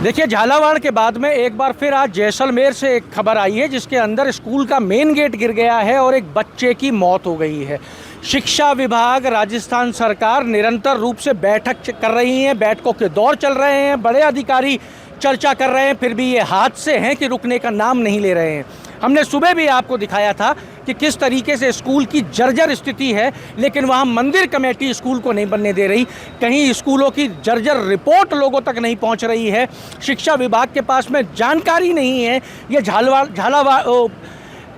देखिए, झालावाड़ के बाद में एक बार फिर आज जैसलमेर से एक खबर आई है जिसके अंदर स्कूल का मेन गेट गिर गया है और एक बच्चे की मौत हो गई है। शिक्षा विभाग, राजस्थान सरकार निरंतर रूप से बैठक कर रही है, बैठकों के दौर चल रहे हैं, बड़े अधिकारी चर्चा कर रहे हैं, फिर भी ये हादसे हैं कि रुकने का नाम नहीं ले रहे हैं। हमने सुबह भी आपको दिखाया था कि किस तरीके से स्कूल की जर्जर स्थिति है, लेकिन वहाँ मंदिर कमेटी स्कूल को नहीं बनने दे रही। कहीं स्कूलों की जर्जर रिपोर्ट लोगों तक नहीं पहुँच रही है, शिक्षा विभाग के पास में जानकारी नहीं है। ये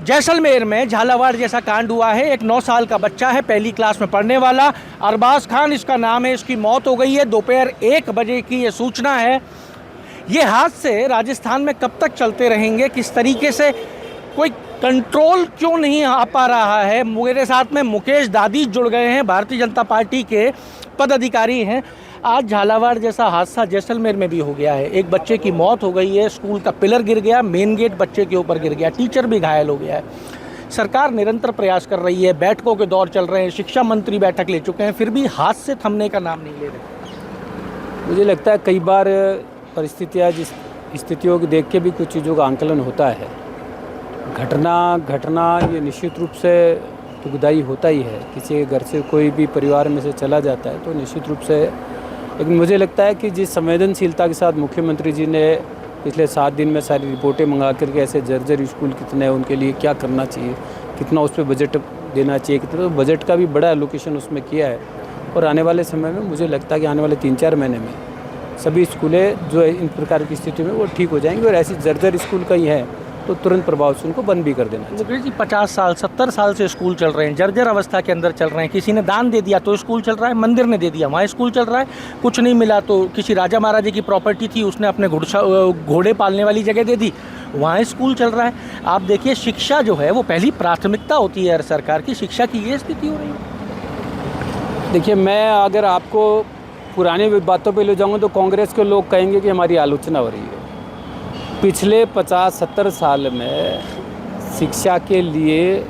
जैसलमेर में झालावाड़ जैसा कांड हुआ है। एक 9 साल का बच्चा है, पहली क्लास में पढ़ने वाला, अरबाज खान इसका नाम है, इसकी मौत हो गई है। दोपहर 1 बजे की ये सूचना है। ये हादसे राजस्थान में कब तक चलते रहेंगे? किस तरीके से कोई कंट्रोल क्यों नहीं आ पा रहा है? मेरे साथ में मुकेश दादी जुड़ गए हैं, भारतीय जनता पार्टी के पदाधिकारी हैं। आज झालावाड़ जैसा हादसा जैसलमेर में भी हो गया है, एक बच्चे की मौत हो गई है, स्कूल का पिलर गिर गया, मेन गेट बच्चे के ऊपर गिर गया, टीचर भी घायल हो गया है। सरकार निरंतर प्रयास कर रही है, बैठकों के दौर चल रहे हैं, शिक्षा मंत्री बैठक ले चुके हैं, फिर भी हादसे थमने का नाम नहीं ले रहे। मुझे लगता है कई बार परिस्थितियाँ, जिस स्थितियों को देख के भी कुछ चीज़ों का आंकलन होता है। घटना ये निश्चित रूप से दुखदायी होता ही है। किसी के घर से कोई भी परिवार में से चला जाता है तो निश्चित रूप से, लेकिन मुझे लगता है कि जिस संवेदनशीलता के साथ मुख्यमंत्री जी ने पिछले 7 दिन में सारी रिपोर्टें मंगा करके ऐसे जर्जर स्कूल कितने हैं, उनके लिए क्या करना चाहिए, कितना उस पर बजट देना चाहिए, कितना तो बजट का भी बड़ा एलोकेशन उसमें किया है। और आने वाले समय में मुझे लगता है कि आने वाले 3-4 महीने में सभी स्कूलें जो इन प्रकार की स्थिति में वो ठीक हो जाएंगे। और ऐसी जर्जर स्कूल का ही है तो तुरंत प्रभाव से उनको बंद भी कर देना चाहिए। मुकेश जी, 50 साल 70 साल से स्कूल चल रहे हैं, जर्जर अवस्था के अंदर चल रहे हैं। किसी ने दान दे दिया तो स्कूल चल रहा है, मंदिर ने दे दिया वहाँ स्कूल चल रहा है, कुछ नहीं मिला तो किसी राजा महाराजा की प्रॉपर्टी थी, उसने अपने घोड़े पालने वाली जगह दे दी, वहाँ स्कूल चल रहा है। आप देखिए, शिक्षा जो है वो पहली प्राथमिकता होती है सरकार की, शिक्षा की ये स्थिति हो रही है। देखिए, मैं अगर आपको पुरानी बातों पे ले जाऊंगा तो कांग्रेस के लोग कहेंगे कि हमारी आलोचना हो रही है। पिछले 50-70 साल में शिक्षा के लिए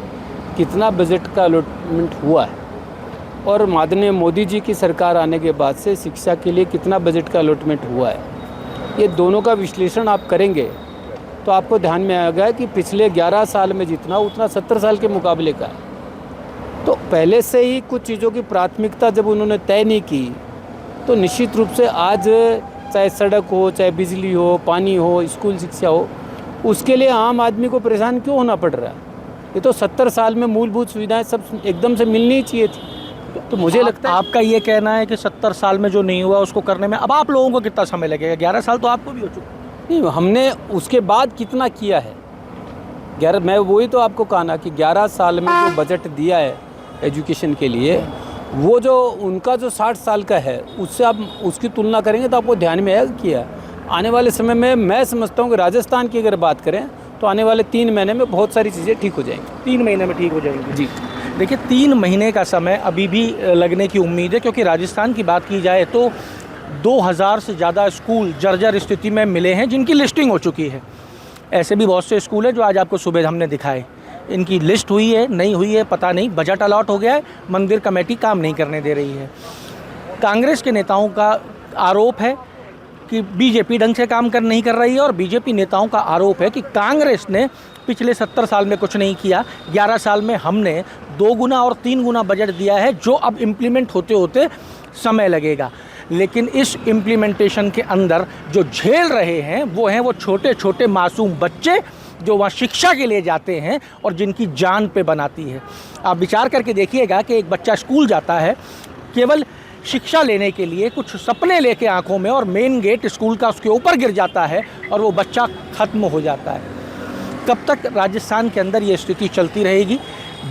कितना बजट का अलॉटमेंट हुआ है और माननीय मोदी जी की सरकार आने के बाद से शिक्षा के लिए कितना बजट का अलॉटमेंट हुआ है, ये दोनों का विश्लेषण आप करेंगे तो आपको ध्यान में आएगा कि पिछले 11 साल में जितना उतना 70 साल के मुकाबले का है। तो पहले से ही कुछ चीज़ों की प्राथमिकता जब उन्होंने तय नहीं की तो निश्चित रूप से आज चाहे सड़क हो, चाहे बिजली हो, पानी हो, स्कूल शिक्षा हो, उसके लिए आम आदमी को परेशान क्यों होना पड़ रहा है? ये तो 70 साल में मूलभूत सुविधाएं सब एकदम से मिलनी ही चाहिए थी। तो मुझे लगता है आपका ये कहना है कि 70 साल में जो नहीं हुआ उसको करने में अब आप लोगों को कितना समय लगेगा? 11 साल तो आपको भी हो चुका नहीं, हमने उसके बाद कितना किया है। 11, मैं वही तो आपको कहा ना कि 11 साल में जो बजट दिया है एजुकेशन के लिए, वो जो उनका जो 60 साल का है उससे आप उसकी तुलना करेंगे तो आपको ध्यान में आएगा किया। आने वाले समय में मैं समझता हूँ कि राजस्थान की अगर बात करें तो आने वाले 3 महीने में बहुत सारी चीज़ें ठीक हो जाएंगी। 3 महीने में ठीक हो जाएंगी जी। देखिए, 3 महीने का समय अभी भी लगने की उम्मीद है, क्योंकि राजस्थान की बात की जाए तो 2000 से ज़्यादा स्कूल जर्जर स्थिति में मिले हैं जिनकी लिस्टिंग हो चुकी है। ऐसे भी बहुत से स्कूल हैं जो आज आपको सुबह हमने दिखाए, इनकी लिस्ट हुई है नहीं हुई है पता नहीं, बजट अलॉट हो गया है, मंदिर कमेटी काम नहीं करने दे रही है। कांग्रेस के नेताओं का आरोप है कि बीजेपी ढंग से काम नहीं कर रही है, और बीजेपी नेताओं का आरोप है कि कांग्रेस ने पिछले 70 साल में कुछ नहीं किया, 11 साल में हमने 2 गुना और 3 गुना बजट दिया है जो अब इम्प्लीमेंट होते होते समय लगेगा। लेकिन इस इम्प्लीमेंटेशन के अंदर जो झेल रहे हैं वो छोटे छोटे मासूम बच्चे जो वहाँ शिक्षा के लिए जाते हैं और जिनकी जान पे बनाती है। आप विचार करके देखिएगा कि एक बच्चा स्कूल जाता है केवल शिक्षा लेने के लिए, कुछ सपने लेके आंखों में, और मेन गेट स्कूल का उसके ऊपर गिर जाता है और वो बच्चा ख़त्म हो जाता है। कब तक राजस्थान के अंदर ये स्थिति चलती रहेगी?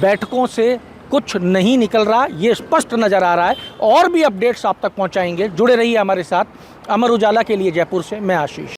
बैठकों से कुछ नहीं निकल रहा, ये स्पष्ट नज़र आ रहा है। और भी अपडेट्स आप तक पहुँचाएंगे, जुड़े रहिए हमारे साथ। अमर उजाला के लिए जयपुर से मैं आशीष।